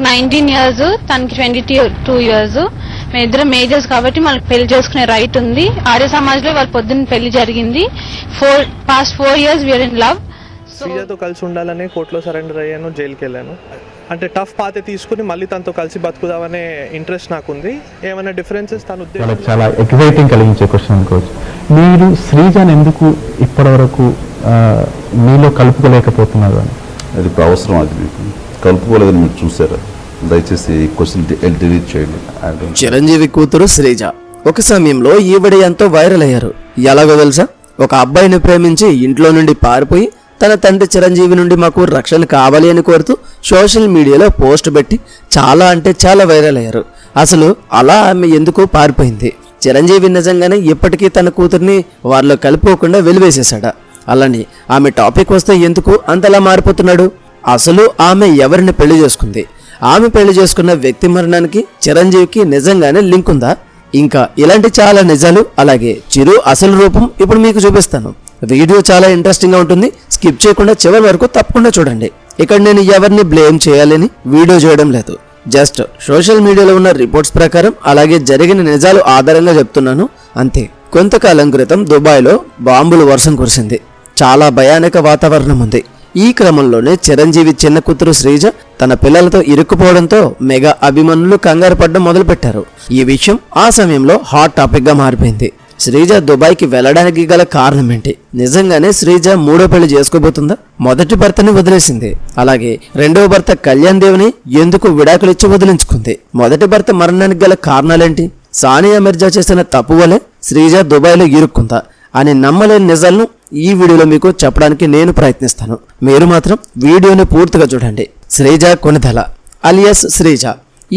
19 years, తనకి 22 years. మేమిద్దరం majors కాబట్టి మనకు పెళ్లి చేసుకునే రైట్ ఉంది. ఆర్య సమాజ్ లో వాళ్ళ పొద్దున్న పెళ్లి జరిగింది. Past 4 years we're in love. శ్రీజతో కలిసి ఉండాలని కోర్టులో సరెండర్ అయ్యాను, జైలుకి వెళ్ళాను. అంటే టఫ్ పాతే తీసుకుని మళ్ళీ తనతో కలిసి బతుకుదామనే ఇంట్రెస్ట్ నాకుంది. ఏమైనా డిఫరెన్సెస్ తను చాలా ఎక్సైటింగ్ కలిగించే క్వశ్చన్ అనుకోవచ్చు. మీరు శ్రీజని ఎందుకు ఇప్పటివరకు మీలో కలుపుకోలేకపోతున్నారు అని? అది ఇప్పుడు అవసరం, అది మీకు కలుపుకోలేదని మీరు చూసారా? దయచేసి ఈ క్వశ్చన్ డిలీట్ చేయండి. చిరంజీవి కూతురు శ్రీజ ఒక సమయంలో ఈవిడ ఎంతో వైరల్ అయ్యారు. ఎలాగో తెలుసా? ఒక అబ్బాయిని ప్రేమించి ఇంట్లో నుండి పారిపోయి తన తండ్రి చిరంజీవి నుండి మాకు రక్షణ కావాలి అని కోరుతూ సోషల్ మీడియాలో పోస్ట్ పెట్టి చాలా అంటే చాలా వైరల్ అయ్యారు. అసలు అలా ఆమె ఎందుకు పారిపోయింది? చిరంజీవి నిజంగానే ఇప్పటికీ తన కూతుర్ని వారిలో కలుపుకోకుండా వెలివేసేశాడా? అలాని ఆమె టాపిక్ వస్తే ఎందుకు అంతలా మారిపోతున్నాడు? అసలు ఆమె ఎవరిని పెళ్లి చేసుకుంది? ఆమె పెళ్లి చేసుకున్న వ్యక్తి మరణానికి చిరంజీవికి నిజంగానే లింక్ ఉందా? ఇంకా ఇలాంటి చాలా నిజాలు, అలాగే చిరు అసలు రూపం ఇప్పుడు మీకు చూపిస్తాను. వీడియో చాలా ఇంట్రెస్టింగ్ గా ఉంటుంది. స్కిప్ చేయకుండా చివరి వరకు తప్పకుండా చూడండి. ఇక్కడ నేను ఎవరిని బ్లేమ్ చేయాలని వీడియో చేయడం లేదు. జస్ట్ సోషల్ మీడియాలో ఉన్న రిపోర్ట్స్ ప్రకారం అలాగే జరిగిన నిజాలు ఆధారంగా చెప్తున్నాను అంతే. కొంతకాలం క్రితం దుబాయ్లో బాంబుల వర్షం కురిసింది. చాలా భయానక వాతావరణం ఉంది. ఈ క్రమంలోనే చిరంజీవి చిన్న కూతురు శ్రీజ తన పిల్లలతో ఇరుక్కుపోవడంతో మెగా అభిమానులు కంగారు పడడం మొదలుపెట్టారు. ఈ విషయం ఆ సమయంలో హాట్ టాపిక్ గా మారిపోయింది. శ్రీజ దుబాయ్కి వెళ్లడానికి గల కారణం ఏంటి? నిజంగానే శ్రీజ మూడో పెళ్లి చేసుకోబోతుందా? మొదటి భర్తని వదిలేసింది, అలాగే రెండవ భర్త కళ్యాణ్ దేవ్ని ఎందుకు విడాకులిచ్చి వదిలించుకుంది? మొదటి భర్త మరణానికి గల కారణాలేంటి? సానియా మిర్జా చేసిన తప్పు వలె శ్రీజ దుబాయ్లో ఇరుక్కుందా అని నమ్మలేని నిజాలను ఈ వీడియోలో మీకు చెప్పడానికి నేను ప్రయత్నిస్తాను. మీరు మాత్రం వీడియోని పూర్తిగా చూడండి. శ్రీజ కొనిదల అలియాస్ శ్రీజ.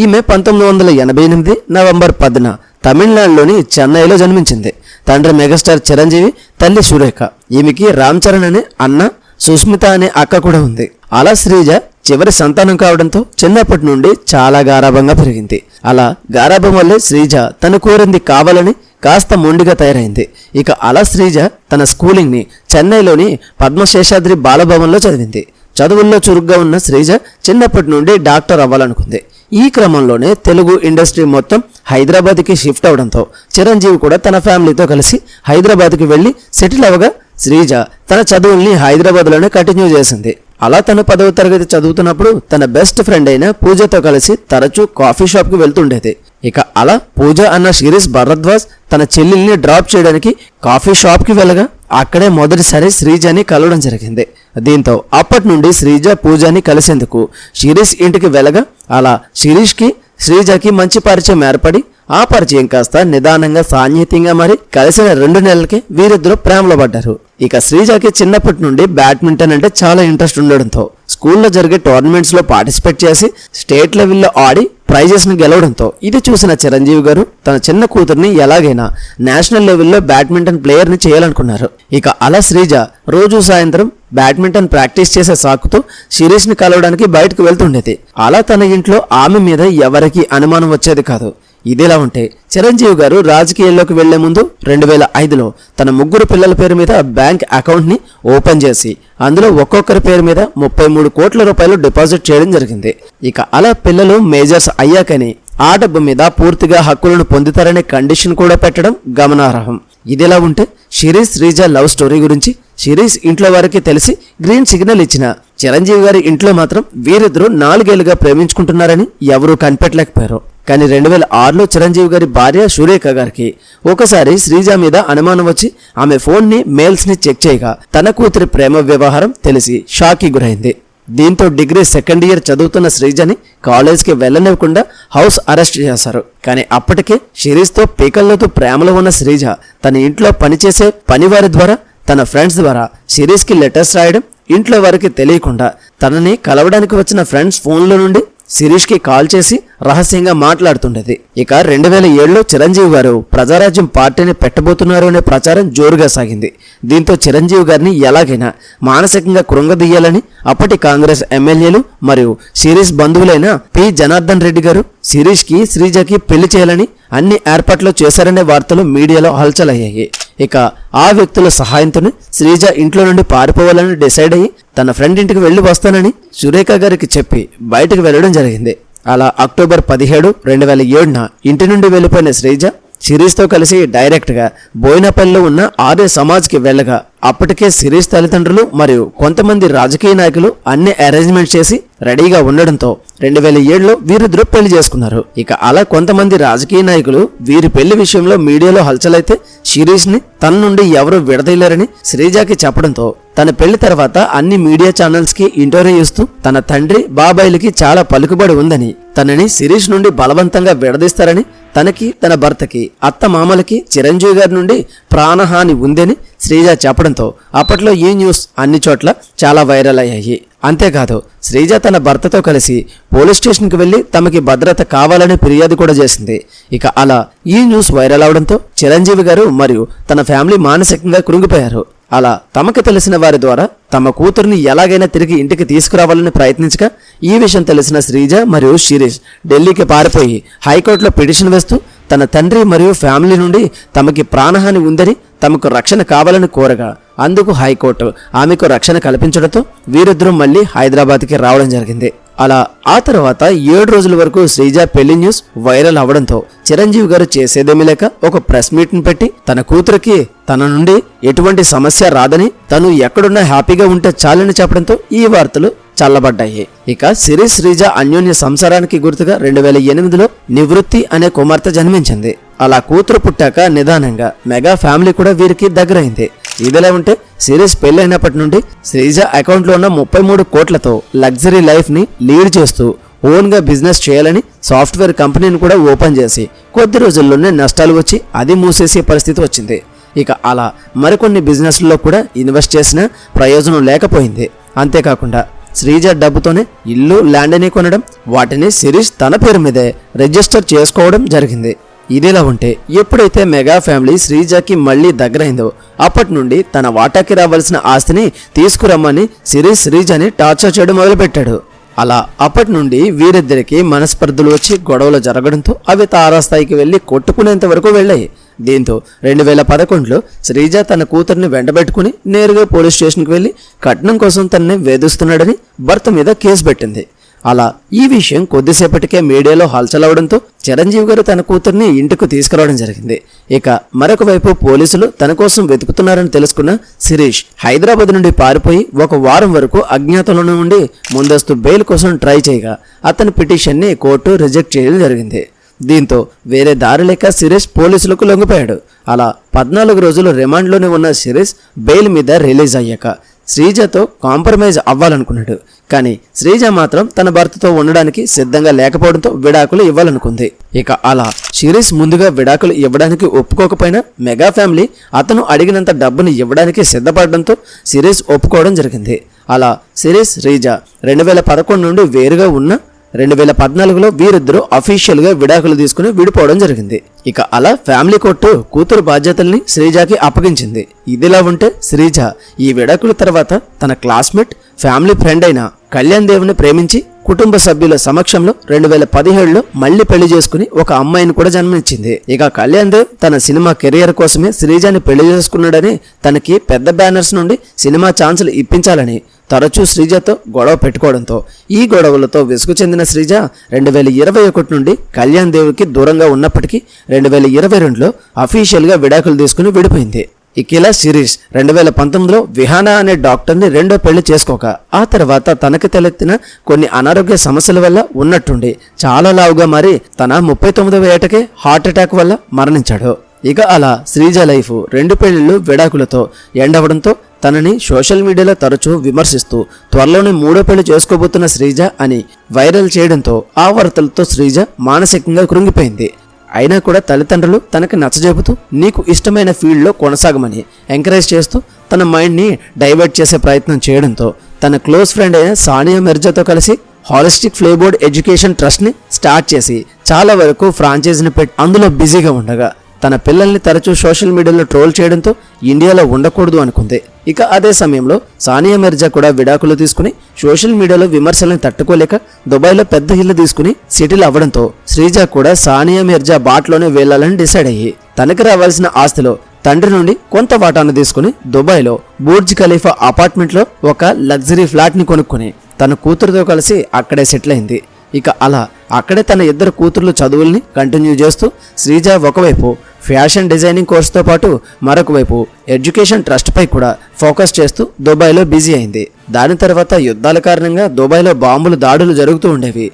ఈమె 1988 నవంబర్ 10న తమిళనాడులోని చెన్నైలో జన్మించింది. తండ్రి మెగాస్టార్ చిరంజీవి, తల్లి సురేఖ. ఈమెకి రామ్ చరణ్ అనే అన్న, సుస్మిత అనే అక్క కూడా ఉంది. అలా శ్రీజ చివరి సంతానం కావడంతో చిన్నప్పటి నుండి చాలా గారాభంగా పెరిగింది. అలా గారాభం వల్లే శ్రీజ తను కోరింది కావాలని కాస్త మొండిగా తయారైంది. ఇక అలా శ్రీజ తన స్కూలింగ్ ని చెన్నైలోని పద్మశేషాద్రి బాలభవన్లో చదివింది. చదువుల్లో చురుగ్గా ఉన్న శ్రీజ చిన్నప్పటి నుండి డాక్టర్ అవ్వాలనుకుంది. ఈ క్రమంలోనే తెలుగు ఇండస్ట్రీ మొత్తం హైదరాబాద్కి షిఫ్ట్ అవడంతో చిరంజీవి కూడా తన ఫ్యామిలీతో కలిసి హైదరాబాద్కి వెళ్లి సెటిల్ అవ్వగా శ్రీజ తన చదువుల్ని హైదరాబాద్లోనే కంటిన్యూ చేసింది. అలా తను 10వ తరగతి చదువుతున్నప్పుడు తన బెస్ట్ ఫ్రెండ్ అయిన పూజతో కలిసి తరచూ కాఫీ షాప్కి వెళ్తుండేది. ఇక అలా పూజ అన్న శిరీష్ భరద్వాజ్ తన చెల్లెల్ని డ్రాప్ చేయడానికి కాఫీ షాప్కి వెళ్ళగా అక్కడే మొదటిసారి శ్రీజని కలవడం జరిగింది. దీంతో అప్పటి నుండి శ్రీజ పూజని కలిసేందుకు శిరీష్ ఇంటికి వెళ్ళగా అలా శిరీష్కి శ్రీజకి మంచి పరిచయం ఏర్పడి ఆ పరిచయం కాస్త నిదానంగా సాన్నిహిత్యంగా మరి కలిసిన 2 నెలలకి వీరిద్దరూ ప్రేమలో పడ్డారు. ఇక శ్రీజకి చిన్నప్పటి నుండి బ్యాడ్మింటన్ అంటే చాలా ఇంట్రెస్ట్ ఉండడంతో స్కూల్లో జరిగే టోర్నమెంట్స్ లో పార్టిసిపేట్ చేసి స్టేట్ లెవెల్లో ఆడి ప్రైజెస్ ని గెలవడంతో ఇది చూసిన చిరంజీవి గారు తన చిన్న కూతుర్ని ఎలాగైనా నేషనల్ లెవెల్లో బ్యాడ్మింటన్ ప్లేయర్ ని చేయాలనుకున్నారు. ఇక అలా శ్రీజ రోజు సాయంత్రం బ్యాడ్మింటన్ ప్రాక్టీస్ చేసే సాకుతో శిరీష్ ని కలవడానికి బయటకు వెళ్తుండేది. అలా తన ఇంట్లో ఆమె మీద ఎవరికి అనుమానం వచ్చేది కాదు. ఇదిలా ఉంటే చిరంజీవి గారు రాజకీయాల్లోకి వెళ్లే ముందు 2005లో తన 3 పిల్లల పేరు మీద బ్యాంక్ అకౌంట్ ని ఓపెన్ చేసి అందులో ఒక్కొక్కరి పేరు మీద 33 కోట్ల రూపాయలు డిపాజిట్ చేయడం జరిగింది. ఇక అలా పిల్లలు మేజర్స్ అయ్యాకని ఆ డబ్బు మీద పూర్తిగా హక్కులను పొందుతారనే కండిషన్ కూడా పెట్టడం గమనార్హం. ఇదిలా ఉంటే శిరీష్ శ్రీజ లవ్ స్టోరీ గురించి శిరీష్ ఇంట్లో వారికి తెలిసి గ్రీన్ సిగ్నల్ ఇచ్చిన చిరంజీవి గారి ఇంట్లో మాత్రం వీరిద్దరూ 4 ఏళ్లుగా ప్రేమించుకుంటున్నారని ఎవరూ కనిపెట్టలేకపోయారు. కానీ 2006లో చిరంజీవి గారి భార్య సురేఖ గారికి ఒకసారి శ్రీజ మీద అనుమానం వచ్చి ఆమె ఫోన్ ని మెయిల్స్ ని చెక్ చేయగా తన కూతురి ప్రేమ వ్యవహారం తెలిసి షాక్ కి గురైంది. దీంతో డిగ్రీ 2nd ఇయర్ చదువుతున్న శ్రీజని కాలేజ్కి వెళ్లనివ్వకుండా హౌస్ అరెస్ట్ చేశారు. కానీ అప్పటికే శిరీష్తో పీకల్లోతూ ప్రేమలో ఉన్న శ్రీజ తన ఇంట్లో పనిచేసే పనివారి ద్వారా తన ఫ్రెండ్స్ ద్వారా శిరీష్కి లెటర్స్ రాయడం, ఇంట్లో వారికి తెలియకుండా తనని కలవడానికి వచ్చిన ఫ్రెండ్స్ ఫోన్లో నుండి శిరీష్కి కాల్ చేసి రహస్యంగా మాట్లాడుతుండేది. ఇక 2007లో చిరంజీవి గారు ప్రజారాజ్యం పార్టీని పెట్టబోతున్నారు అనే ప్రచారం జోరుగా సాగింది. దీంతో చిరంజీవి గారిని ఎలాగైనా మానసికంగా కృంగదీయాలని అప్పటి కాంగ్రెస్ ఎమ్మెల్యేలు మరియు శిరీష్ బంధువులైన పి జనార్దన్ రెడ్డి గారు శిరీష్కి శ్రీజకి పెళ్లి చేయాలని అన్ని ఏర్పాట్లు చేశారనే వార్తలు మీడియాలో హల్చల్ అయ్యాయి. ఇక ఆ వ్యక్తుల సహాయంతోనే శ్రీజ ఇంట్లో నుండి పారిపోవాలని డిసైడ్ అయ్యి తన ఫ్రెండ్ ఇంటికి వెళ్లి వస్తానని సురేఖ గారికి చెప్పి బయటకు వెళ్లడం జరిగింది. అలా అక్టోబర్ 17, 2007 ఇంటి నుండి వెళ్లిపోయిన శ్రీజ శిరీష్తో కలిసి డైరెక్ట్గా బోయినపల్లిలో ఉన్న ఆర్య సమాజ్కి వెళ్ళగా అప్పటికే శిరీష్ తల్లిదండ్రులు మరియు కొంతమంది రాజకీయ నాయకులు అన్ని అరేంజ్మెంట్స్ చేసి రెడీగా ఉండడంతో 2007లో వీరిద్దరూ పెళ్లి చేసుకున్నారు. ఇక అలా కొంతమంది రాజకీయ నాయకులు వీరి పెళ్లి విషయంలో మీడియాలో హల్చలైతే శిరీష్ ని తన నుండి ఎవరూ విడదీయలేరని శ్రీజాకి చెప్పడంతో తన పెళ్లి తర్వాత అన్ని మీడియా ఛానల్స్ కి ఇంటర్వ్యూ ఇస్తూ తన తండ్రి బాబాయిలకి చాలా పలుకుబడి ఉందని, తనని శిరీష్ నుండి బలవంతంగా విడదీస్తారని, తనకి తన భర్తకి అత్త మామలకి చిరంజీవి గారి నుండి ప్రాణహాని ఉందని శ్రీజ చెప్పడంతో అప్పట్లో ఈ న్యూస్ అన్ని చోట్ల చాలా వైరల్ అయ్యాయి. అంతేకాదు శ్రీజ తన భర్తతో కలిసి పోలీస్ స్టేషన్కి వెళ్లి తమకి భద్రత కావాలని ఫిర్యాదు కూడా చేసింది. ఇక అలా ఈ న్యూస్ వైరల్ అవడంతో చిరంజీవి గారు మరియు తన ఫ్యామిలీ మానసికంగా కృంగిపోయారు. అలా తమకు తెలిసిన వారి ద్వారా తమ కూతుర్ని ఎలాగైనా తిరిగి ఇంటికి తీసుకురావాలని ప్రయత్నించగా ఈ విషయం తెలిసిన శ్రీజ మరియు శిరీష్ ఢిల్లీకి పారిపోయి హైకోర్టులో పిటిషన్ వేస్తూ తన తండ్రి మరియు ఫ్యామిలీ నుండి తమకి ప్రాణహాని ఉందని, తమకు రక్షణ కావాలని కోరగా అందుకు హైకోర్టు ఆమెకు రక్షణ కల్పించడంతో వీరిద్దరూ మళ్లీ హైదరాబాద్కి రావడం జరిగింది. అలా ఆ తర్వాత 7 రోజుల వరకు శ్రీజ పెళ్లి న్యూస్ వైరల్ అవడంతో చిరంజీవి గారు చేసేదేమీ లేక ఒక ప్రెస్ మీట్ ని పెట్టి తన కూతురికి తన నుండి ఎటువంటి సమస్య రాదని, తను ఎక్కడున్నా హ్యాపీగా ఉంటే చాలని చెప్పడంతో ఈ వార్తలు చల్లబడ్డాయి. ఇక శిరీష్ శ్రీజ అన్యోన్య సంసారానికి గుర్తుగా 2008లో నివృత్తి అనే కుమార్తె జన్మించింది. అలా కూతురు పుట్టాక నిదానంగా మెగా ఫ్యామిలీ కూడా వీరికి దగ్గరైంది. ఇదిలా ఉంటే శిరీష్ పెళ్లైనప్పటి నుండి శ్రీజ అకౌంట్లో ఉన్న 33 కోట్లతో లగ్జరీ లైఫ్ ని లీడ్ చేస్తూ ఓన్ గా బిజినెస్ చేయాలని సాఫ్ట్వేర్ కంపెనీని కూడా ఓపెన్ చేసి కొద్ది రోజుల్లోనే నష్టాలు వచ్చి అది మూసేసే పరిస్థితి వచ్చింది. ఇక అలా మరికొన్ని బిజినెస్లలో కూడా ఇన్వెస్ట్ చేసినా ప్రయోజనం లేకపోయింది. అంతేకాకుండా శ్రీజ డబ్బుతోనే ఇల్లు, ల్యాండ్ని కొనడం, వాటిని శిరీష్ తన పేరు మీదే రిజిస్టర్ చేసుకోవడం జరిగింది. ఇదిలా ఉంటే ఎప్పుడైతే మెగా ఫ్యామిలీ శ్రీజకి మళ్లీ దగ్గరైందో అప్పటి నుండి తన వాటాకి రావాల్సిన ఆస్తిని తీసుకురమ్మని శిరీష్ శ్రీజని టార్చర్ చేయడం మొదలుపెట్టాడు. అలా అప్పటి నుండి వీరిద్దరికి మనస్పర్ధలు వచ్చి గొడవలు జరగడంతో అవి తారాస్థాయికి వెళ్లి కొట్టుకునేంత వరకు వెళ్ళాయి. దీంతో 2011లో శ్రీజ తన కూతుర్ని వెంటబెట్టుకుని నేరుగా పోలీస్ స్టేషన్కి వెళ్లి కట్నం కోసం తనని వేధిస్తున్నాడని భర్త మీద కేసు పెట్టింది. అలా ఈ విషయం కొద్దిసేపటికే మీడియాలో హల్చలవడంతో చిరంజీవి గారు తన కూతుర్ని ఇంటికి తీసుకురావడం జరిగింది. ఇక మరొక వైపు పోలీసులు తన కోసం వెతుకుతున్నారని తెలుసుకున్న శిరీష్ హైదరాబాద్ నుండి పారిపోయి 1 వారం వరకు అజ్ఞాతంలోనే ఉండి ముందస్తు బెయిల్ కోసం ట్రై చేయగా అతని పిటిషన్ని కోర్టు రిజెక్ట్ చేయడం జరిగింది. దీంతో వేరే దారి లేక శిరీష్ పోలీసులకు లొంగిపోయాడు. అలా 14 రోజులు రిమాండ్లోనే ఉన్న శిరీష్ బెయిల్ మీద రిలీజ్ అయ్యాక శ్రీజతో కాంప్రమైజ్ అవ్వాలనుకున్నాడు. కానీ శ్రీజ మాత్రం తన భర్తతో ఉండడానికి సిద్ధంగా లేకపోవడంతో విడాకులు ఇవ్వాలనుకుంది. ఇక అలా శిరీష్ ముందుగా విడాకులు ఇవ్వడానికి ఒప్పుకోకపోయినా మెగా ఫ్యామిలీ అతను అడిగినంత డబ్బుని ఇవ్వడానికి సిద్ధపడడంతో శిరీష్ ఒప్పుకోవడం జరిగింది. అలా శిరీష్ శ్రీజ 2011 నుండి వేరుగా ఉన్న 2014లో వీరిద్దరూ అఫీషియల్ గా విడాకులు తీసుకుని విడిపోవడం జరిగింది. ఇక అలా ఫ్యామిలీ కోర్టు కూతురు బాధ్యతల్ని శ్రీజకి అప్పగించింది. ఇదిలా ఉంటే శ్రీజ ఈ విడాకుల తర్వాత తన క్లాస్మేట్, ఫ్యామిలీ ఫ్రెండ్ అయిన కళ్యాణ్ దేవుని ప్రేమించి కుటుంబ సభ్యుల సమక్షంలో 2017లో మళ్లీ పెళ్లి చేసుకుని ఒక అమ్మాయిని కూడా జన్మించింది. ఇక కళ్యాణ్ దేవ్ తన సినిమా కెరియర్ కోసమే శ్రీజని పెళ్లి చేసుకున్నాడని, తనకి పెద్ద బ్యానర్స్ నుండి సినిమా ఛాన్సులు ఇప్పించాలని తరచూ శ్రీజతో గొడవ పెట్టుకోవడంతో ఈ గొడవలతో విసుగు చెందిన శ్రీజ 2021 నుండి కళ్యాణ్ దేవుకి దూరంగా ఉన్నప్పటికీ 2022లో అఫీషియల్ గా విడాకులు తీసుకుని విడిపోయింది. ఇకిలా శిరీష్ 2019లో విహానా అనే డాక్టర్ని రెండో పెళ్లి చేసుకోక ఆ తర్వాత తనకి తలెత్తిన కొన్ని అనారోగ్య సమస్యల వల్ల ఉన్నట్టుండి చాలా లావుగా మారి తన 39వ ఏటకే హార్ట్ అటాక్ వల్ల మరణించాడు. ఇక అలా శ్రీజ లైఫ్ 2 పెళ్లిళ్ళు విడాకులతో ఎండవడంతో తనని సోషల్ మీడియాలో తరచూ విమర్శిస్తూ త్వరలోనే 3వ పెళ్లి చేసుకోబోతున్న శ్రీజ అని వైరల్ చేయడంతో ఆ వార్తలతో శ్రీజ మానసికంగా కృంగిపోయింది. అయినా కూడా తల్లిదండ్రులు తనకి నచ్చజెబుతూ నీకు ఇష్టమైన ఫీల్డ్లో కొనసాగమని ఎంకరేజ్ చేస్తూ తన మైండ్ని డైవర్ట్ చేసే ప్రయత్నం చేయడంతో తన క్లోజ్ ఫ్రెండ్ అయిన సానియా మిర్జాతో కలిసి హాలిస్టిక్ ఫ్లేబోర్డ్ ఎడ్యుకేషన్ ట్రస్ట్ని స్టార్ట్ చేసి చాలా వరకు ఫ్రాంచైజీని పెట్టి అందులో బిజీగా ఉండగా తన పిల్లల్ని తరచూ సోషల్ మీడియాలో ట్రోల్ చేయడంతో ఇండియాలో ఉండకూడదు అనుకుంది. ఇక అదే సమయంలో సానియా మిర్జా కూడా విడాకులు తీసుకుని సోషల్ మీడియాలో విమర్శలను తట్టుకోలేక దుబాయ్లో పెద్ద ఇల్లు తీసుకుని సెటిల్ అవ్వడంతో శ్రీజ కూడా సానియా మిర్జా బాట్లోనే వెళ్లాలని డిసైడ్ అయ్యి తనకి రావాల్సిన ఆస్తిలో తండ్రి నుండి కొంత వాటాను తీసుకుని దుబాయ్లో బుర్జ్ ఖలీఫా అపార్ట్మెంట్లో ఒక లగ్జరీ ఫ్లాట్ ని కొనుక్కుని తన కూతురుతో కలిసి అక్కడే సెటిల్ అయింది. ఇక అలా అక్కడే తన ఇద్దరు కూతుర్లు చదువుల్ని కంటిన్యూ చేస్తూ శ్రీజ ఒకవైపు ఫ్యాషన్ డిజైనింగ్ కోర్సుతో పాటు మరొక వైపు ఎడ్యుకేషన్ ట్రస్ట్పై కూడా ఫోకస్ చేస్తూ దుబాయ్లో బిజీ అయింది. దాని తర్వాత యుద్ధాల కారణంగా దుబాయ్లో బాంబులు దాడులు జరుగుతూ ఉండేవి.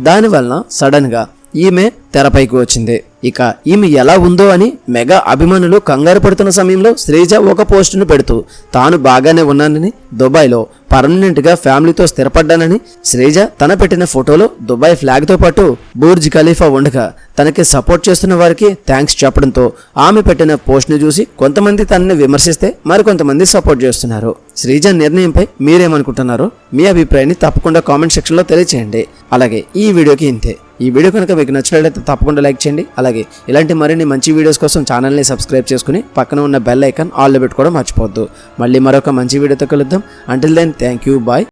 దానివలన సడన్గా ఈమె తెరపైకి వచ్చింది. ఇక ఈమె ఎలా ఉందో అని మెగా అభిమానులు కంగారు పడుతున్న సమయంలో శ్రీజ ఒక పోస్టును పెడుతూ తాను బాగానే ఉన్నానని, దుబాయ్లో పర్మనెంట్గా ఫ్యామిలీతో స్థిరపడ్డానని, శ్రీజ తన పెట్టిన ఫోటోలో దుబాయ్ ఫ్లాగ్తో పాటు బుర్జ్ ఖలీఫా ఉండగా తనకి సపోర్ట్ చేస్తున్న వారికి థ్యాంక్స్ చెప్పడంతో ఆమె పెట్టిన పోస్ట్ని చూసి కొంతమంది తనని విమర్శిస్తే మరికొంతమంది సపోర్ట్ చేస్తున్నారు. శ్రీజ నిర్ణయంపై మీరేమనుకుంటున్నారో మీ అభిప్రాయాన్ని తప్పకుండా కామెంట్ సెక్షన్లో తెలియచేయండి. అలాగే ఈ వీడియోకి ఇంతే. ఈ వీడియో కనుక మీకు నచ్చినట్లయితే తప్పకుండా లైక్ చేయండి. అలాగే ఇలాంటి మరిన్ని మంచి వీడియోస్ కోసం ఛానల్ని సబ్స్క్రైబ్ చేసుకుని పక్కన ఉన్న బెల్ ఐకాన్ ఆల్లో పెట్టుకోవడం మర్చిపోవద్దు. మళ్ళీ మరొక మంచి వీడియోతో కలుద్దాం. Until then thank you, bye.